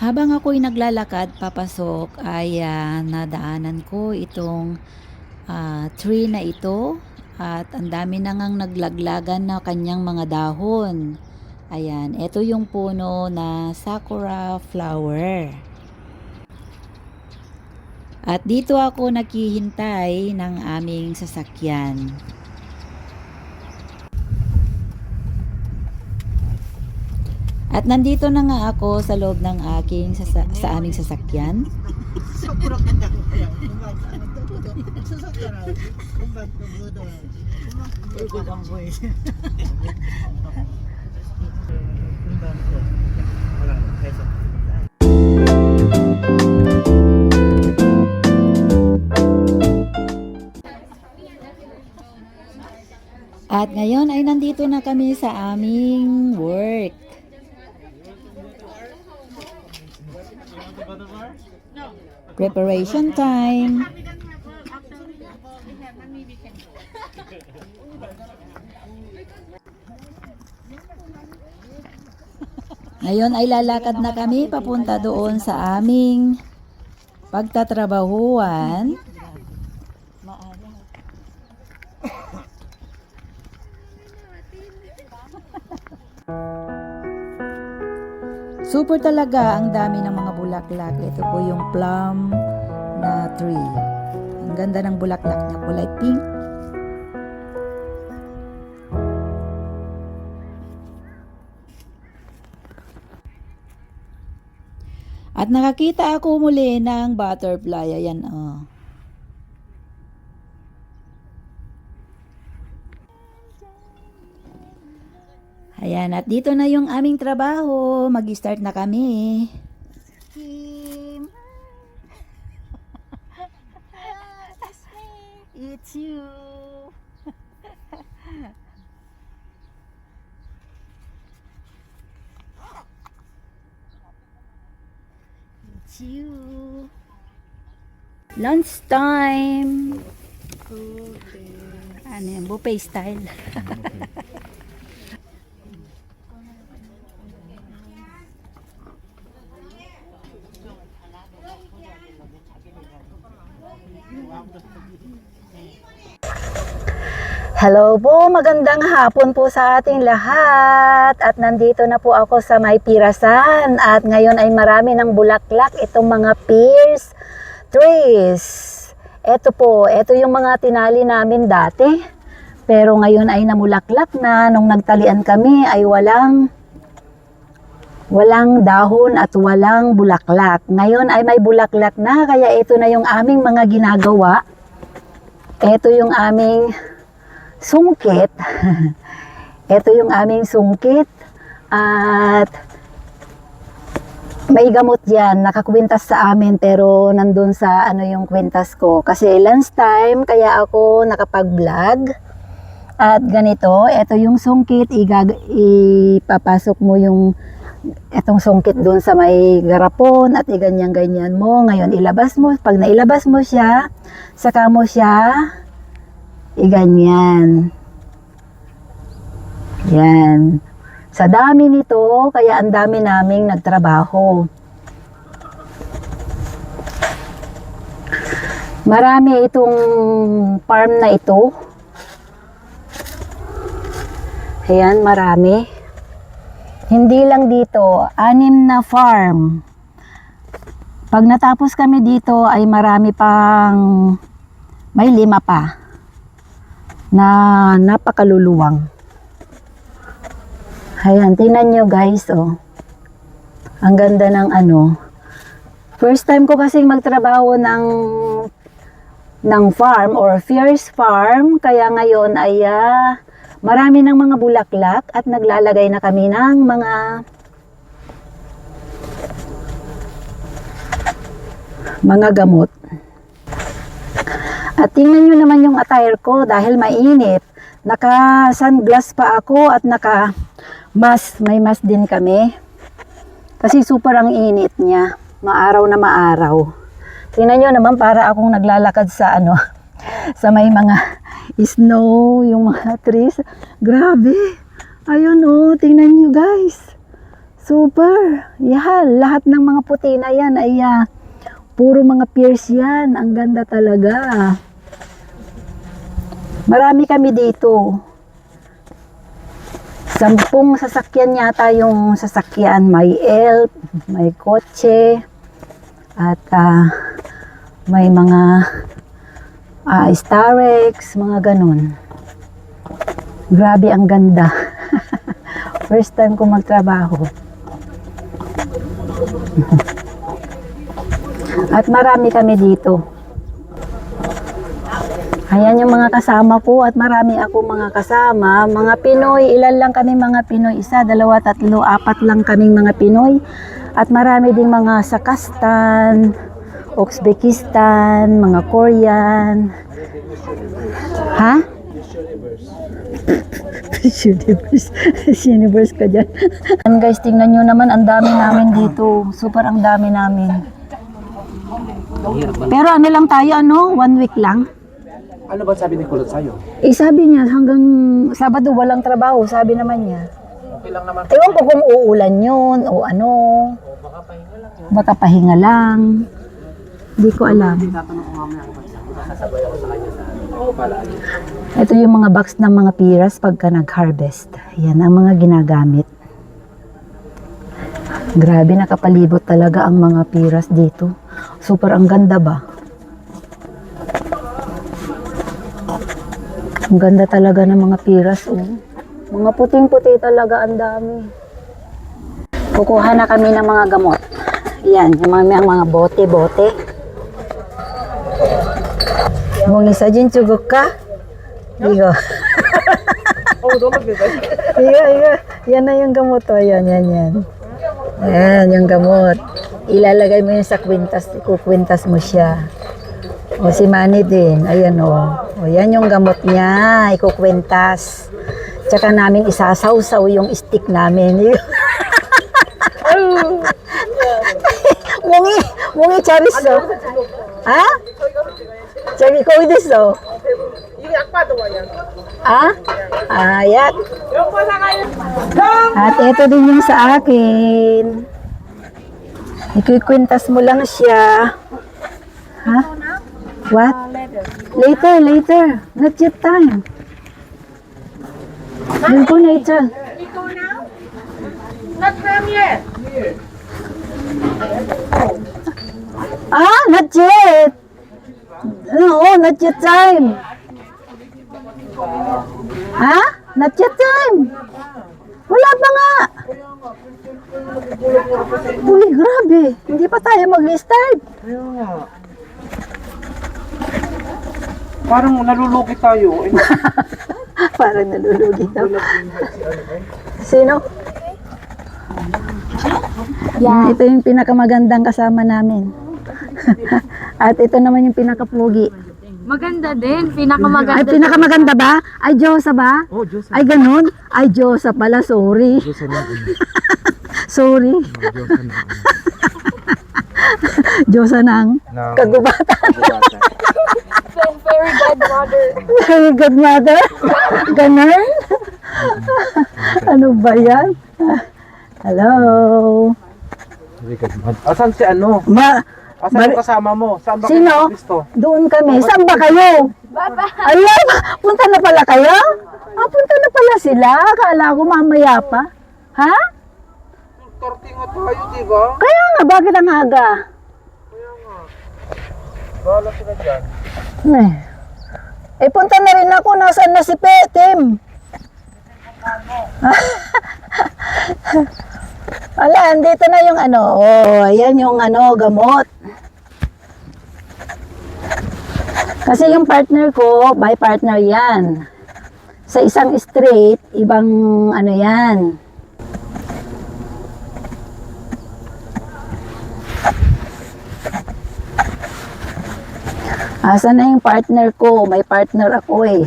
Habang ako'y naglalakad papasok ay nadaanan ko itong tree na ito at ang dami na ngang naglaglagan na kanyang mga dahon. Ayan, ito yung puno na sakura flower. At dito ako naghihintay ng aming sasakyan. At nandito na nga ako sa loob ng sa aming sasakyan. At ngayon ay nandito na kami sa aming work. Preparation time. Ngayon ay lalakad na kami papunta doon sa aming pagtatrabahuan. Super talaga ang dami ng mga bulaklak. Ito po yung plum na tree. Ang ganda ng bulaklak niya, kulay pink. At nakakita ako muli ng butterfly. Ayan, oh. Ayan, at dito na yung aming trabaho. Mag-start na kami. Kim. It's you. It's you. Lunch time. Okay. Ano yan, buffet style. Hello po, magandang hapon po sa ating lahat. At nandito na po ako sa May Pirasan. At ngayon ay marami ng bulaklak itong mga pears trees. Ito po, ito yung mga tinali namin dati. Pero ngayon ay namulaklak na. Nung nagtalian kami ay walang dahon at walang bulaklak. Ngayon ay may bulaklak na, kaya ito na yung aming mga ginagawa. Ito yung aming sungkit. Ito yung aming sungkit. At may gamot yan, nakakwintas sa amin, pero nandun sa ano yung kwintas ko. Kasi lunch time, kaya ako nakapag-vlog. At ganito, ito yung sungkit, ipapasok mo yung etong sungkit doon sa may garapon at iganyan-ganyan mo. Ngayon ilabas mo, pag nailabas mo siya, saka mo siya iganyan. Yan. Sa dami nito, kaya ang dami naming nagtrabaho. Marami itong farm na ito. Ayan, marami. Hindi lang dito, 6 na farm. Pag natapos kami dito ay marami pang, may 5 pa na napakaluluwang. Ayan, tingnan nyo guys, oh. Ang ganda ng ano. First time ko kasing magtrabaho ng farm or fierce farm, kaya ngayon ay marami ng mga bulaklak at naglalagay na kami ng mga gamot. At tingnan nyo naman yung attire ko dahil mainit. Naka-sunglass pa ako at naka-mask. May mask din kami. Kasi super ang init niya. Maaraw na maaraw. Tingnan nyo naman para akong naglalakad sa sa may mga snow, yung mga trees. Grabe. Ayun oh, tingnan nyo guys. Super. Yan, lahat ng mga puti na yan ay puro mga pears yan. Ang ganda talaga. Marami kami dito. 10 sasakyan yata yung sasakyan. May elf, may kotse, at may mga Starex, mga ganun. Grabe, ang ganda. First time ko magtrabaho. At marami kami dito. Ayan yung mga kasama ko at marami ako mga kasama. Mga Pinoy, ilan lang kami mga Pinoy? 1, 2, 3, 4 lang kaming mga Pinoy. At marami ding mga sa Kazakhstan, Uzbekistan, mga Korean. Ha? Universe ka dyan. And guys, tingnan nyo naman, ang dami namin dito. Super ang dami namin. Pero ano lang tayo, 1 week lang? Ano ba sabi ni Kulot sa'yo? Sabi niya, hanggang Sabado walang trabaho, sabi naman niya. Okay lang naman. Ewan ko kung uulan yun, o ano. Baka pahinga lang. Hindi ko alam. Tatanong ko mamaya ako sasabay ako sa kanya sa Ito yung mga box ng mga piras pagka nag-harvest. Yan ang mga ginagamit. Grabe, nakapalibot talaga ang mga piras dito. Super ang ganda ba? Ang ganda talaga ng mga piras. Mga puting-puti talaga, ang dami. Kukuha na kami ng mga gamot. Yan, yung mga bote-bote. Mong isa dyan, tsugok ka? Igo. Oh, don't look this. Igo. Yan na yung gamot. Yan. Yan, yung gamot. Ilalagay mo yun sa kwintas. Ikukwintas mo siya. O si Manny din. Ayan o, yan yung gamot niya. Ikukwintas. Tsaka namin isasawsaw yung stick namin. Mungi charis o. Ha? Tsaka ikaw this o. Ha? Ayan. At ito din yung sa akin. Ikukwintas mo lang siya. Ha? What? Later. Not yet time. Yun po later. Not come yet. Not yet. No, not yet time. Ha? Not yet time. Wala pa nga. Uy, grabe. Hindi pa tayo mag-start. Kaya nga. Parang nalulugi tayo. Parang nalulugi daw. Sino? Yeah. Ito yung pinakamagandang kasama namin. At ito naman yung pinakapugi. Maganda din. Ay, Pinakamaganda. pinakamaganda ba? Ay, Diyosa ba? Oh, Diyos. Ay, ganun? Ay, Diyosa pala. Sorry. Diyos na. Sorry. Diyosa ng kagubatan. Very good mother. Very good mother. Ganun? Ano ba yan? Hello. Asan si ano? Asan yung kasama mo? Saan ba Sino? kayo Kristo? Doon kami. Saan ba kayo? Alam, punta na pala kayo? Punta na pala sila. Akala ko mamaya pa. Ha? Tortinga tayo, di ba? Kaya nga, bakit ang aga? Bahala sila dyan. Punta na rin ako. Nasaan na si Petim? Wala, andito na yung ayan yung gamot. Kasi yung partner ko, by partner yan. Sa isang straight, ibang yan. Asan na yung partner ko? May partner ako eh.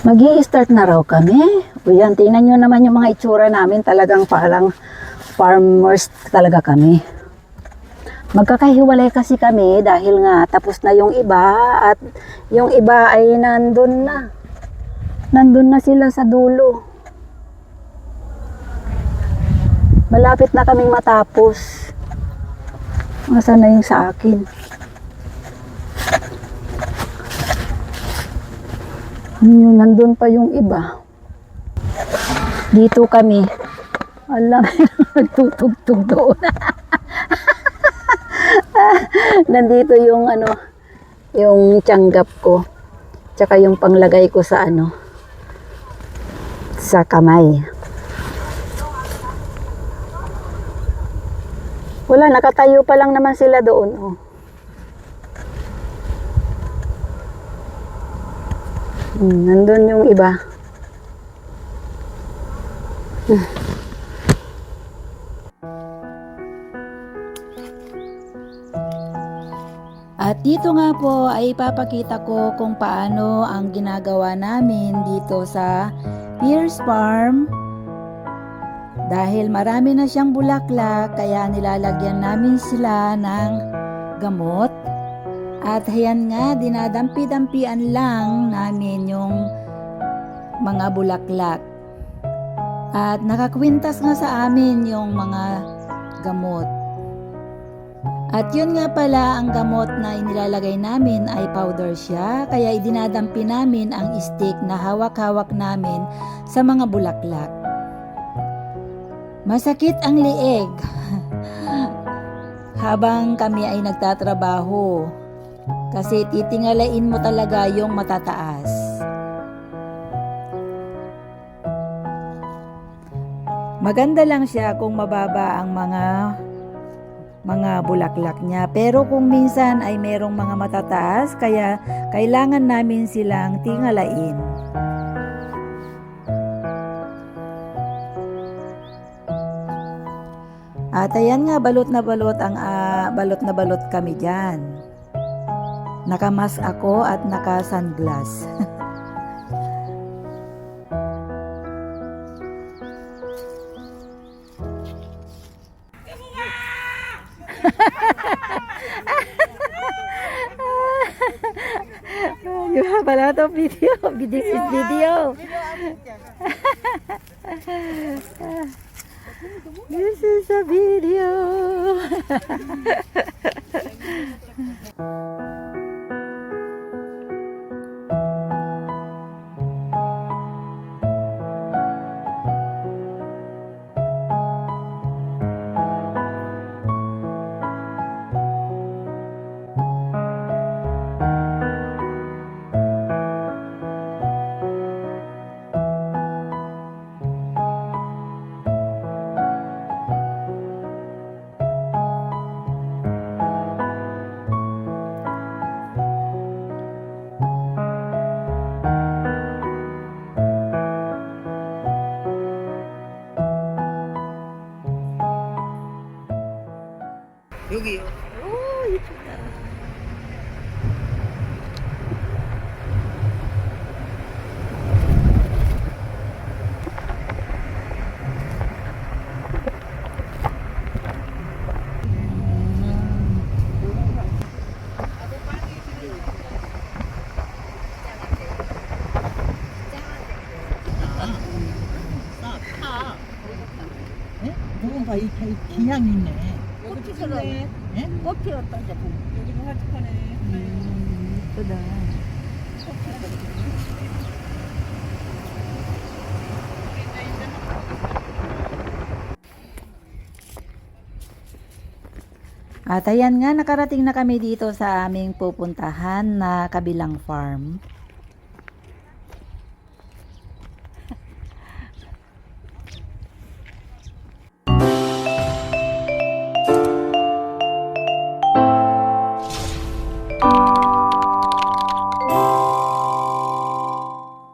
Mag-i-start na raw kami. O yan, tingnan nyo naman yung mga itsura namin. Talagang parang farmers talaga kami. Magkakahiwalay kasi kami dahil nga tapos na yung iba at yung iba ay nandun na. Nandun na sila sa dulo. Malapit na kaming matapos. Nasaan na yung sa akin? Nandun pa yung iba. Dito kami. Alam, nagtutugtog doon. Nandito yung yung tiyanggap ko. Tsaka yung panglagay ko sa sa kamay. Wala, nakatayo pa lang naman sila doon. Oh. Nandun yung iba. At dito nga po ay ipapakita ko kung paano ang ginagawa namin dito sa Pierce Farm. Dahil marami na siyang bulaklak, kaya nilalagyan namin sila ng gamot. At ayan nga, dinadampi-dampian lang namin yung mga bulaklak. At nakakwintas nga sa amin yung mga gamot. At yun nga pala, ang gamot na inilalagay namin ay powder siya, kaya idinadampi namin ang stick na hawak-hawak namin sa mga bulaklak. Masakit ang liig habang kami ay nagtatrabaho kasi titingalain mo talaga yung matataas. Maganda lang siya kung mababa ang mga bulaklak niya, pero kung minsan ay merong mga matataas, kaya kailangan namin silang tingalain. At ayan nga, balot na balot kami dyan. Nakamask ako at naka-sunglass. Di ba pala ito video? This is video. This is a video. 여기. 뭔가 이 기양 있네. 꽃이 피었다 이제. 여기도 활짝하네. 예쁘다. At ayan nga, nakarating na kami dito sa aming pupuntahan na kabilang farm.